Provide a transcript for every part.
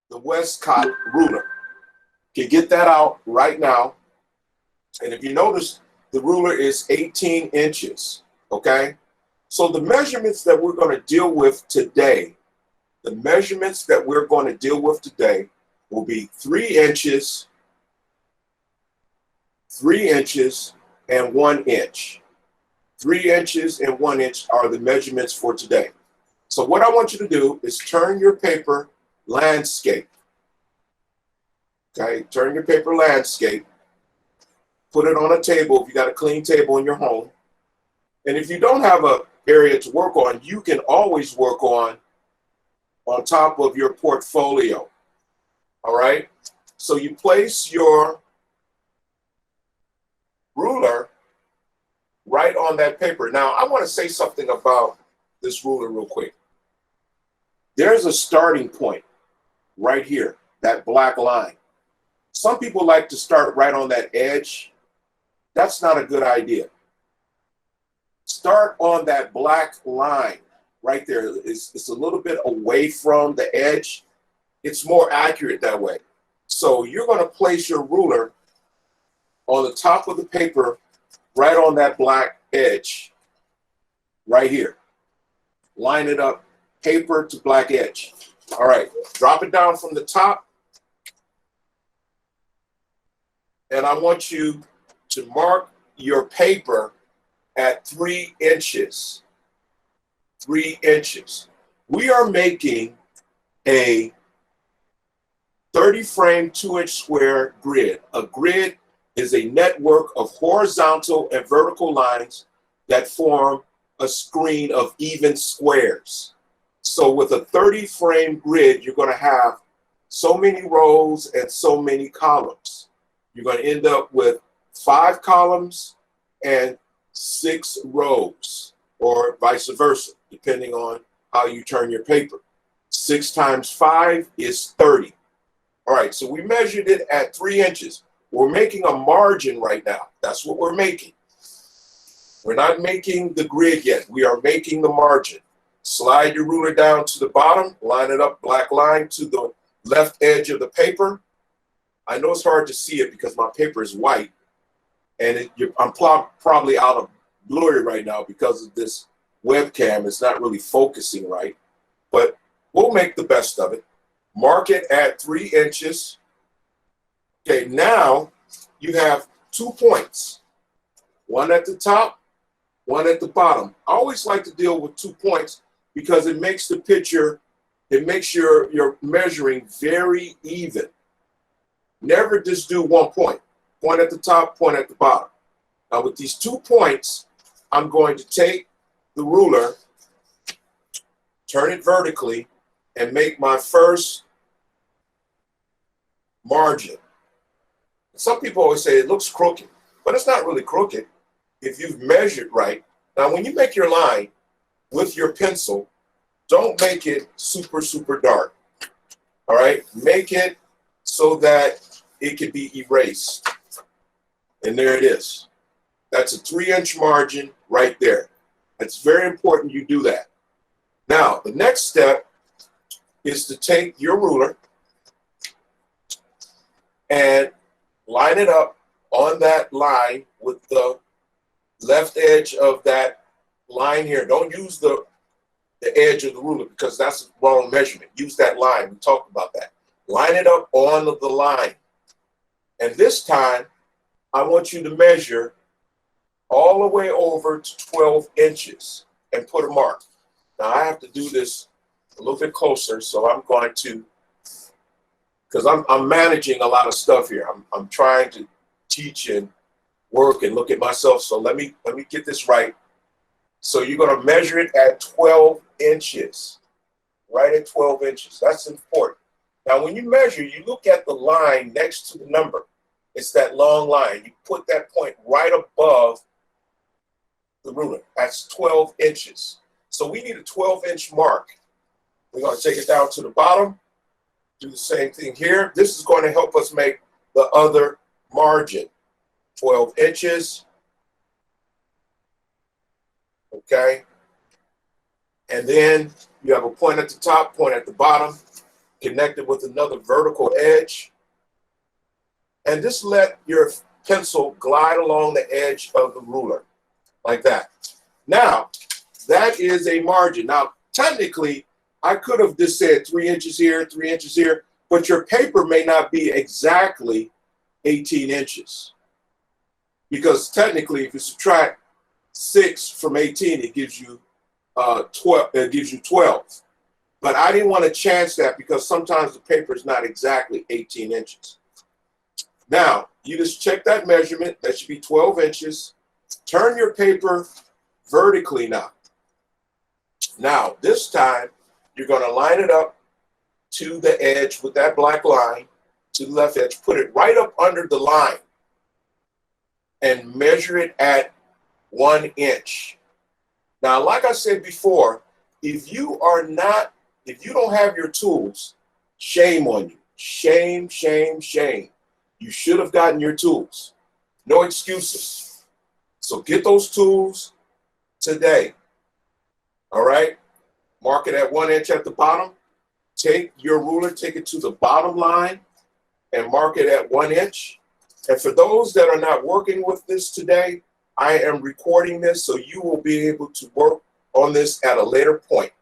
The Westcott ruler. You can get that out right now. And if you notice, the ruler is 18 inches, okay? So the measurements that we're going to deal with today, will be 3 inches, 3 inches, and 1 inch. 3 inches and 1 inch are the measurements for today. So what I want you to do is turn your paper landscape. Okay, turn your paper landscape. Put it on a table if you got a clean table in your home. And if you don't have an area to work on, you can always work on top of your portfolio. All right? So you place your ruler right on that paper. Now, I want to say something about this ruler real quick. There's a starting point right here, that black line. Some people like to start right on that edge. That's not a good idea. Start on that black line right there. It's a little bit away from the edge. It's more accurate that way. So you're going to place your ruler on the top of the paper right on that black edge right here. Line it up, paper to black edge. All right, drop it down from the top. And I want you to mark your paper at 3 inches. 3 inches. We are making a 30 frame 2-inch square grid. A grid is a network of horizontal and vertical lines that form a screen of even squares. So with a 30 frame grid, you're going to have so many rows and so many columns. You're going to end up with 5 columns and 6 rows, or vice versa, depending on how you turn your paper. 6 times 5 is 30. All right, so we measured it at 3 inches. We're making a margin right now. That's what we're making. We're not making the grid yet. We are making the margin. Slide your ruler down to the bottom, line it up, black line to the left edge of the paper. I know it's hard to see it because my paper is white, and I'm probably out of blurry right now because of this webcam. It's not really focusing right, but we'll make the best of it. Mark it at 3 inches. Okay, now you have 2 points, one at the top, one at the bottom. I always like to deal with 2 points because it makes the picture, it makes your measuring very even. Never just do 1 point. Point at the top, point at the bottom. Now with these 2 points, I'm going to take the ruler, turn it vertically, and make my first margin. Some people always say it looks crooked, but it's not really crooked if you've measured right. Now, when you make your line with your pencil, don't make it super, super dark. All right? Make it so that it can be erased. And there it is. That's a 3-inch margin right there. It's very important you do that. Now, the next step is to take your ruler and line it up on that line with the left edge of that line here. Don't use the edge of the ruler because that's the wrong measurement. Use that line. We talked about that. Line it up on the line. And this time, I want you to measure all the way over to 12 inches and put a mark. Now, I have to do this a little bit closer, so I'm going to, because I'm managing a lot of stuff here. I'm trying to teach and work and look at myself. So let me get this right. So you're going to measure it at 12 inches, right at 12 inches. That's important. Now, when you measure, you look at the line next to the number. It's that long line. You put that point right above the ruler. That's 12 inches. So we need a 12-inch mark. We're going to take it down to the bottom. Do the same thing here. This is going to help us make the other margin. 12 inches. Okay. And then you have a point at the top, point at the bottom, connected with another vertical edge. And just let your pencil glide along the edge of the ruler like that. Now, that is a margin. Now, technically, I could have just said 3 inches here, 3 inches here, but your paper may not be exactly 18 inches. Because technically, if you subtract 6 from 18, it gives you 12. It gives you 12. But I didn't want to chance that because sometimes the paper is not exactly 18 inches. Now, you just check that measurement. That should be 12 inches. Turn your paper vertically now. Now, this time, you're going to line it up to the edge with that black line, to the left edge. Put it right up under the line and measure it at 1 inch. Now, like I said before, if you don't have your tools, shame on you. Shame, shame, shame. You should have gotten your tools. No excuses. So get those tools today. All right? Mark it at 1 inch at the bottom. Take your ruler, take it to the bottom line, and mark it at 1 inch. And for those that are not working with this today, I am recording this so you will be able to work on this at a later point.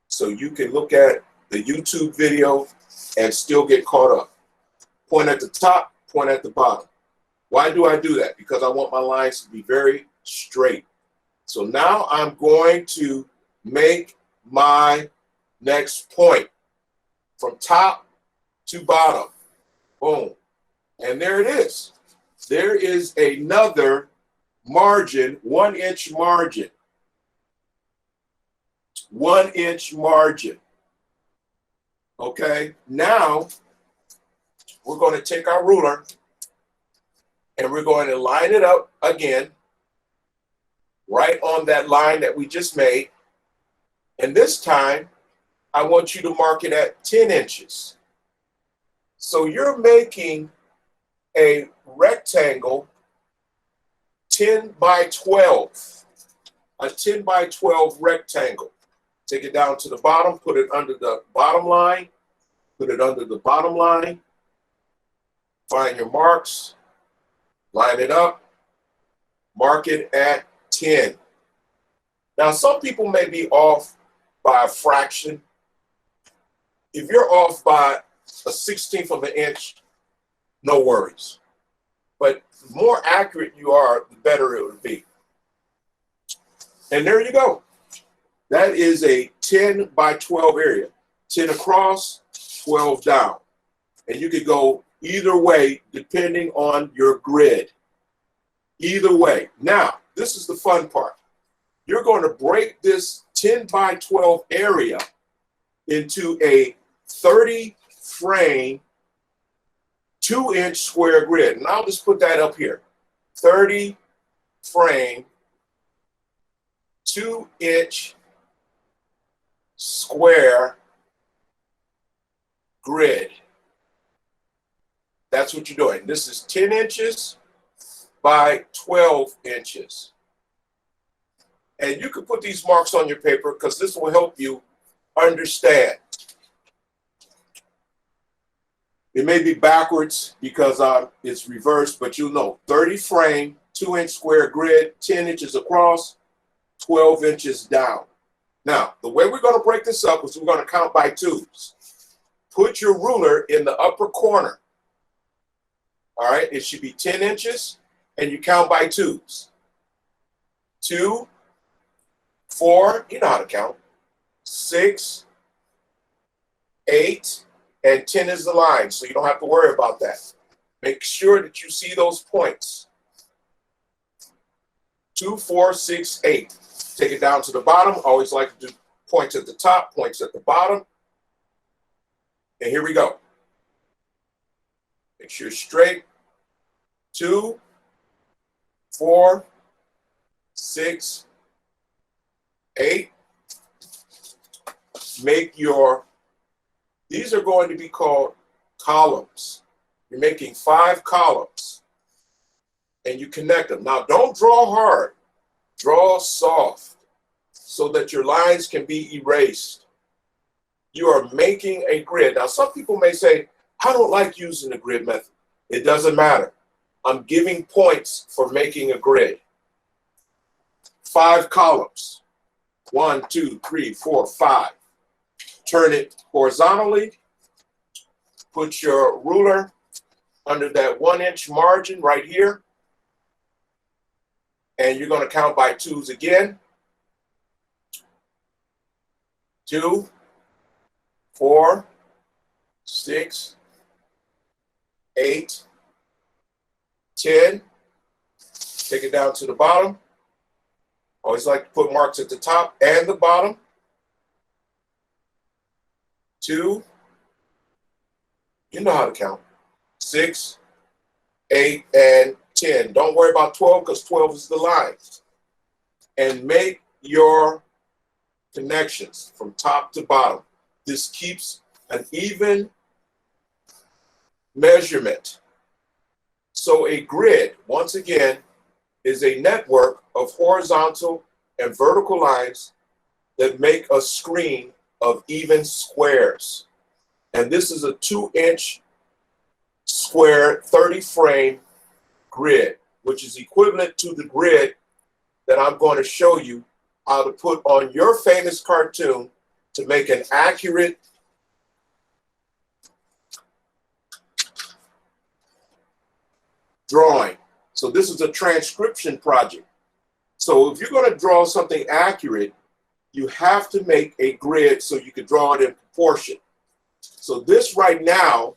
So you can look at the YouTube video and still get caught up. Point at the top, point at the bottom. Why do I do that? Because I want my lines to be very straight. So now I'm going to make my next point from top to bottom. Boom. And there it is. There is another margin, 1 inch margin. 1 inch margin. Okay, now we're going to take our ruler and we're going to line it up again right on that line that we just made. And this time, I want you to mark it at 10 inches. So you're making a rectangle 10 by 12, a 10 by 12 rectangle. Take it down to the bottom, put it under the bottom line, put it under the bottom line. Find your marks, line it up, mark it at 10. Now, some people may be off by a fraction. If you're off by a 16th of an inch, no worries. But the more accurate you are, the better it would be. And there you go. That is a 10 by 12 area. 10 across, 12 down. And you could go either way depending on your grid. Either way. Now, this is the fun part. You're going to break this 10 by 12 area into a 30 frame, 2 inch square grid. And I'll just put that up here. 30 frame, 2 inch square grid. That's what you're doing. This is 10 inches by 12 inches. And you can put these marks on your paper because this will help you understand. It may be backwards because it's reversed, but you'll know 30 frame, 2 inch square grid, 10 inches across, 12 inches down. Now, the way we're going to break this up is we're going to count by twos. Put your ruler in the upper corner. All right, it should be 10 inches, and you count by twos. 2, 4, you know how to count. 6, 8, and 10 is the line, so you don't have to worry about that. Make sure that you see those points. 2, 4, 6, 8. Take it down to the bottom. Always like to do points at the top, points at the bottom. And here we go. Make sure straight. 2, 4, 6, 8. Make your These are going to be called columns. You're making 5 columns and you connect them. Now, don't draw hard, draw soft so that your lines can be erased. You are making a grid. Now, some people may say, I don't like using the grid method. It doesn't matter. I'm giving points for making a grid. 5 columns. 1, 2, 3, 4, 5. Turn it horizontally. Put your ruler under that 1-inch margin right here. And you're going to count by 2s again. 2, 4, 6, 8, 10. Take it down to the bottom. Always like to put marks at the top and the bottom. 2. You know how to count. 6, 8, and 10. Don't worry about 12 because 12 is the lines. And make your connections from top to bottom. This keeps an even measurement. So a grid, once again, is a network of horizontal and vertical lines that make a screen of even squares. And this is a 2-inch square 30 frame grid, which is equivalent to the grid that I'm going to show you how to put on your famous cartoon to make an accurate drawing. So this is a transcription project. So if you're going to draw something accurate, you have to make a grid so you can draw it in proportion. So this right now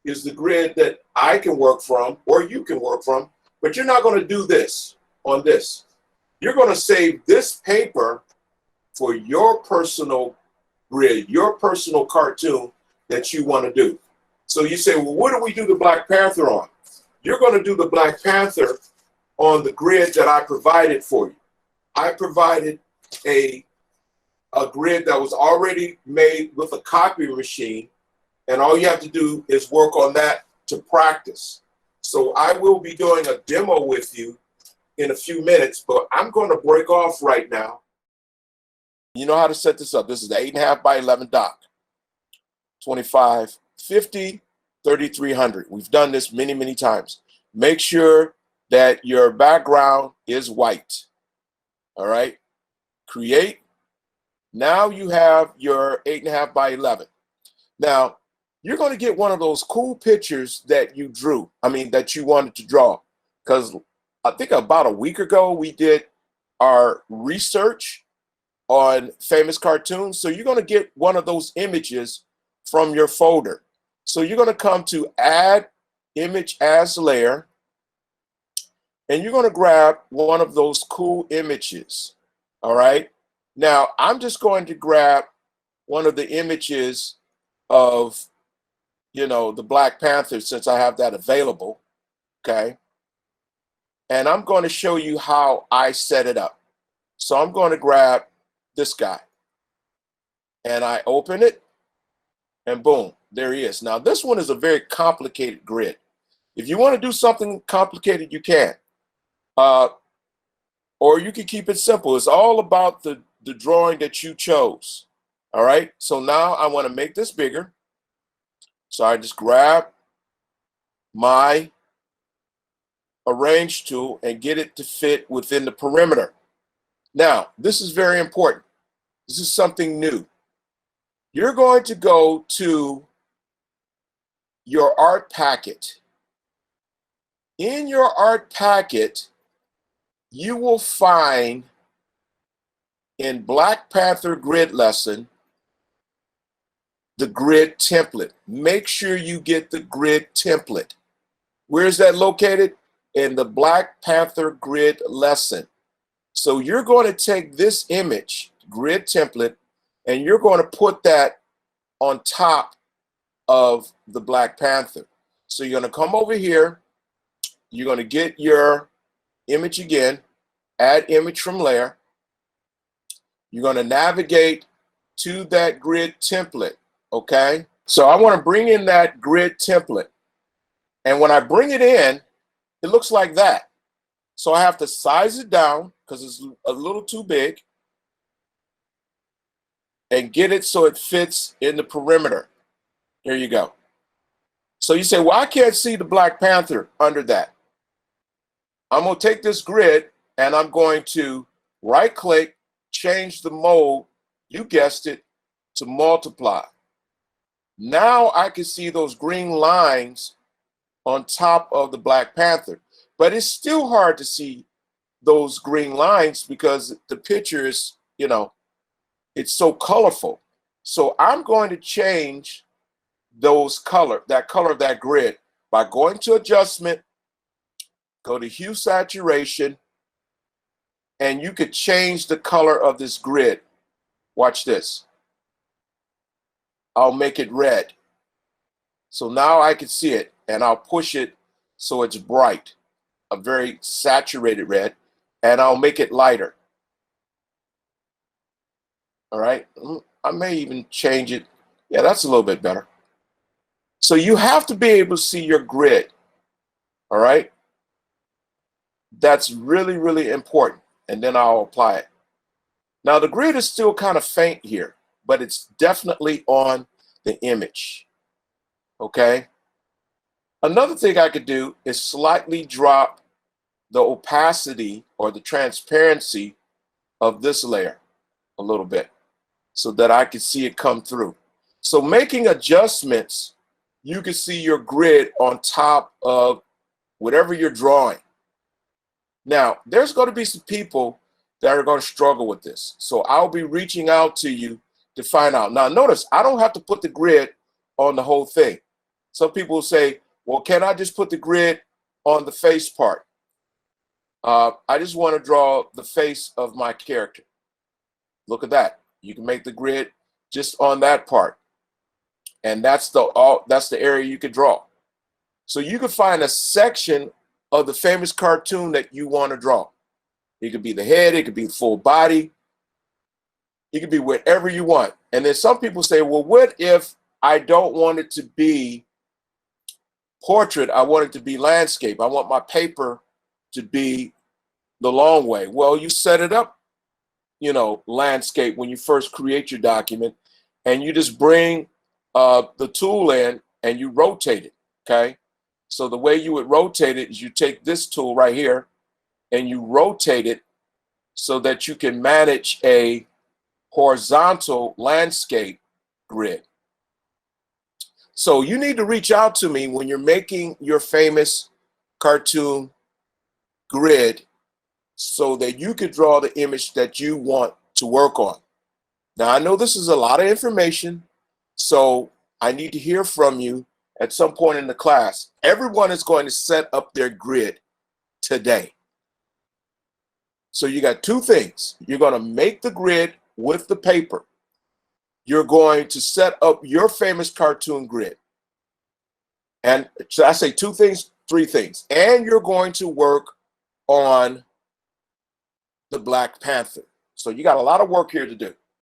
is the grid that I can work from, or you can work from, but you're not going to do this on this. You're going to save this paper for your personal grid, your personal cartoon that you want to do. So you say, well, what do we do the Black Panther on? You're going to do the Black Panther on the grid that I provided for you. I provided a grid that was already made with a copy machine, and all you have to do is work on that to practice. So I will be doing a demo with you in a few minutes, but I'm going to break off right now. You know how to set this up. This is the 8.5 by 11 dock. 25, 50, 3300. We've done this many, many times. Make sure that your background is white. All right. Create. Now you have your 8.5 by 11. Now you're going to get one of those cool pictures that you drew. That you wanted to draw. Because I think about a week ago, we did our research on famous cartoons. So you're going to get one of those images from your folder. So you're going to come to add image as layer, and you're going to grab one of those cool images. All right. Now I'm just going to grab one of the images of, the Black Panther, since I have that available. Okay. And I'm going to show you how I set it up. So I'm going to grab this guy and I open it, and boom, there he is. Now this one is a very complicated grid. If you want to do something complicated, you can. Or you can keep it simple. It's all about the drawing that you chose. All right. So now I want to make this bigger. So I just grab my arrange tool and get it to fit within the perimeter. Now, this is very important. This is something new. You're going to go to your art packet. In your art packet, you will find in Black Panther Grid Lesson the grid template. Make sure you get the grid template. Where is that located? In the Black Panther Grid Lesson. So you're going to take this image, grid template, and you're going to put that on top of the Black Panther. So you're going to come over here. You're going to get your image again, add image from layer. You're going to navigate to that grid template. Okay, so I want to bring in that grid template. And when I bring it in, it looks like that. So I have to size it down because it's a little too big and get it so it fits in the perimeter. Here you go. So you say, well, I can't see the Black Panther under that. I'm going to take this grid and I'm going to right click, change the mode, you guessed it, to multiply. Now I can see those green lines on top of the Black Panther, but it's still hard to see those green lines because the picture is, it's so colorful. So I'm going to change that color of that grid by going to adjustment, go to hue saturation, and you could change the color of this grid. Watch this. I'll make it red. So now I can see it, and I'll push it so it's bright, a very saturated red, and I'll make it lighter. All right, I may even change it. Yeah, that's a little bit better. So you have to be able to see your grid. All right, that's really, really important. And then I'll apply it. Now the grid is still kind of faint here, but it's definitely on the image. Okay. Another thing I could do is slightly drop the opacity or the transparency of this layer a little bit so that I can see it come through. So making adjustments, you can see your grid on top of whatever you're drawing. Now, there's going to be some people that are going to struggle with this. So I'll be reaching out to you to find out. Now, notice I don't have to put the grid on the whole thing. Some people will say, well, can I just put the grid on the face part? I just want to draw the face of my character. Look at that. You can make the grid just on that part. And that's the area you could draw. So you can find a section of the famous cartoon that you want to draw. It could be the head, it could be full body, it could be whatever you want. And then some people say, well, what if I don't want it to be portrait, I want it to be landscape. I want my paper to be the long way. Well, you set it up, landscape when you first create your document, and you just bring the tool in and you rotate it, okay? So the way you would rotate it is you take this tool right here and you rotate it so that you can manage a horizontal landscape grid. So you need to reach out to me when you're making your famous cartoon grid so that you could draw the image that you want to work on. Now, I know this is a lot of information, so I need to hear from you at some point in the class. Everyone is going to set up their grid today. So you got two things. You're going to make the grid with the paper. You're going to set up your famous cartoon grid. And should I say two things, three things? And you're going to work on the Black Panther. So you got a lot of work here to do.